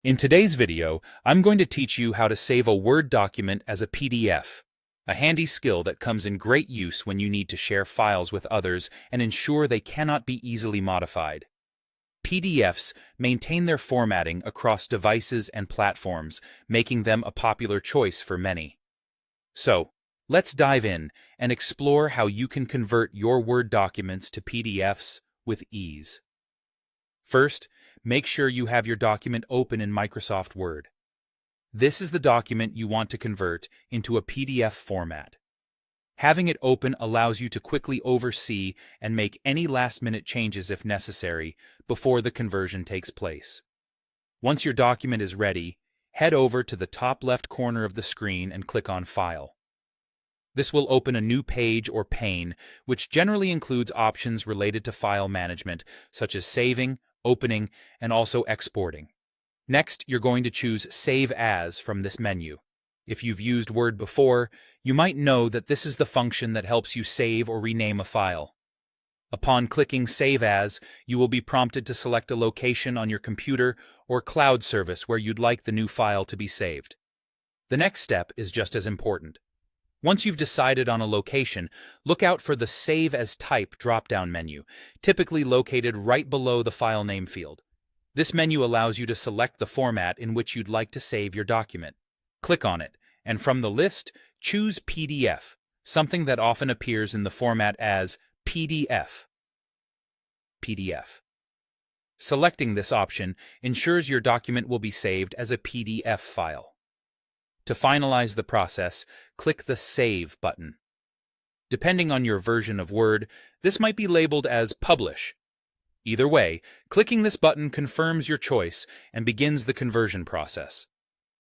In today's video, I'm going to teach you how to save a Word document as a PDF, a handy skill that comes in great use when you need to share files with others and ensure they cannot be easily modified. PDFs maintain their formatting across devices and platforms, making them a popular choice for many. So, let's dive in and explore how you can convert your Word documents to PDFs with ease. First, make sure you have your document open in Microsoft Word. This is the document you want to convert into a PDF format. Having it open allows you to quickly oversee and make any last-minute changes if necessary before the conversion takes place. Once your document is ready, head over to the top left corner of the screen and click on File. This will open a new page or pane, which generally includes options related to file management, such as saving, opening, and also exporting. Next, you're going to choose Save As from this menu. If you've used Word before, you might know that this is the function that helps you save or rename a file. Upon clicking Save As, you will be prompted to select a location on your computer or cloud service where you'd like the new file to be saved. The next step is just as important. Once you've decided on a location, look out for the Save as Type drop-down menu, typically located right below the file name field. This menu allows you to select the format in which you'd like to save your document. Click on it, and from the list, choose PDF, something that often appears in the format as PDF. PDF. Selecting this option ensures your document will be saved as a PDF file. To finalize the process, click the Save button. Depending on your version of Word, this might be labeled as Publish. Either way, clicking this button confirms your choice and begins the conversion process.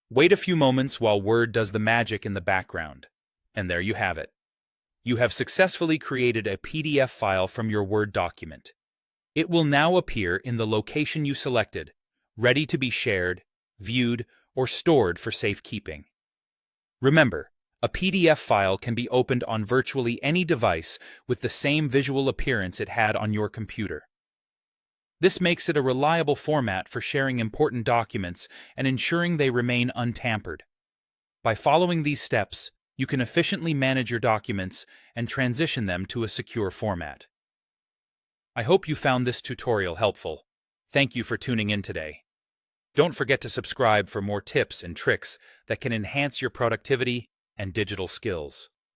Wait a few moments while Word does the magic in the background. And there you have it. You have successfully created a PDF file from your Word document. It will now appear in the location you selected, ready to be shared, viewed, or stored for safekeeping. Remember, a PDF file can be opened on virtually any device with the same visual appearance it had on your computer. This makes it a reliable format for sharing important documents and ensuring they remain untampered. By following these steps, you can efficiently manage your documents and transition them to a secure format. I hope you found this tutorial helpful. Thank you for tuning in today. Don't forget to subscribe for more tips and tricks that can enhance your productivity and digital skills.